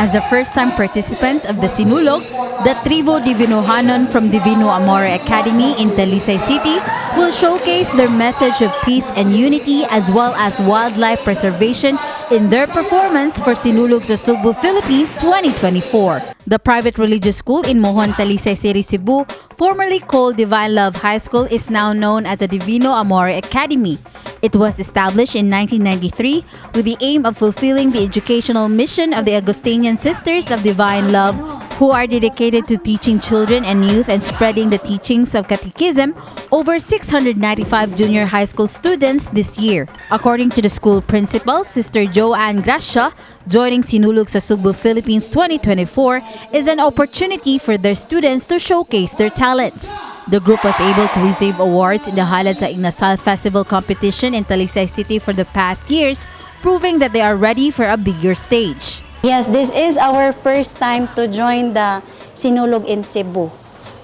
As a first-time participant of the Sinulog, the Tribu Divinohanon from Divino Amore Academy in Talisay City will showcase their message of peace and unity as well as wildlife preservation in their performance for Sinulog sa Sugbo, Philippines 2024. The private religious school in Mohon, Talisay City, Cebu, formerly called Divine Love High School, is now known as the Divino Amore Academy. It was established in 1993 with the aim of fulfilling the educational mission of the Augustinian Sisters of Divine Love, who are dedicated to teaching children and youth and spreading the teachings of catechism over 695 junior high school students this year. According to the school principal, Sister 𝗂𝗶𝘃𝗀, joining Sinulog sa Sugbo, Philippines 2024 is an opportunity for their students to showcase their talents. The group was able to receive awards in the Halad sa Inasal Festival competition in Talisay City for the past years, proving that they are ready for a bigger stage. Yes, this is our first time to join the Sinulog in Cebu.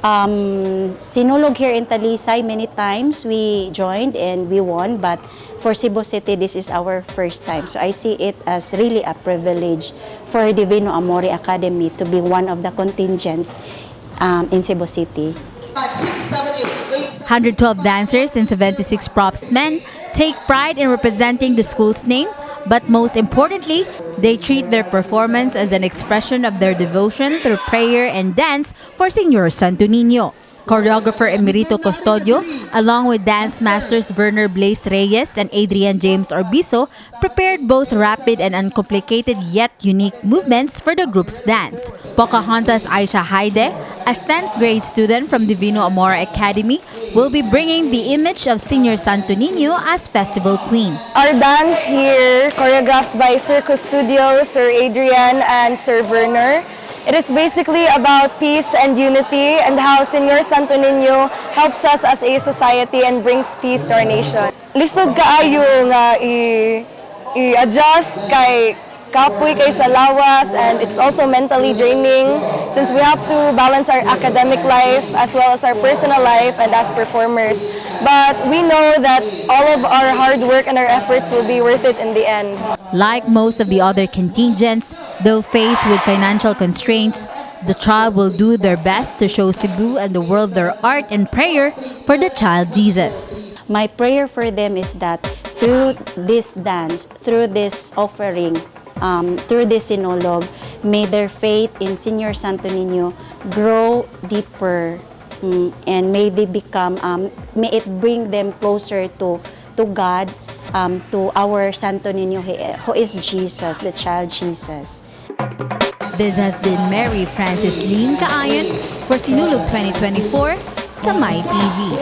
Sinulog here in Talisay, many times we joined and we won, but for Cebu City, this is our first time. So I see it as really a privilege for Divino Amore Academy to be one of the contingents in Cebu City. 112 dancers and 76 props men take pride in representing the school's name, but most importantly, they treat their performance as an expression of their devotion through prayer and dance for Señor Santo Niño. Choreographer 𝗍𝗵𝗃𝗶𝗆, along with dance masters 𝗑𝗵𝗆𝗆𝗃𝗃 and Adrian James Orbiso, prepared both rapid and uncomplicated yet unique movements for the group's dance. Pocahontas Aisha Haide, a 10th grade student from Divino Amore Academy, will be bringing the image of Señor Santo Niño as festival queen. Our dance here, choreographed by Sir Custodio, Sir Adrian, and Sir Werner, it is basically about peace and unity and how Señor Santo Niño helps us as a society and brings peace to our nation. Lisod kaayo nga i-adjust kay kapoy kay sa lawas, and it's also mentally draining since we have to balance our academic life as well as our personal life and as performers. But we know that all of our hard work and our efforts will be worth it in the end. Like most of the other contingents, though faced with financial constraints, the tribe will do their best to show Cebu and the world their art and prayer for the child Jesus. My prayer for them is that through this dance, through this offering, through this Sinulog, may their faith in Señor Santo Niño grow deeper, and may they become, may it bring them closer to God, to our Santo Niño, who is Jesus, the child Jesus. This has been Mary Francis Lynn Caayon for Sinulog 2024 sa MyTV.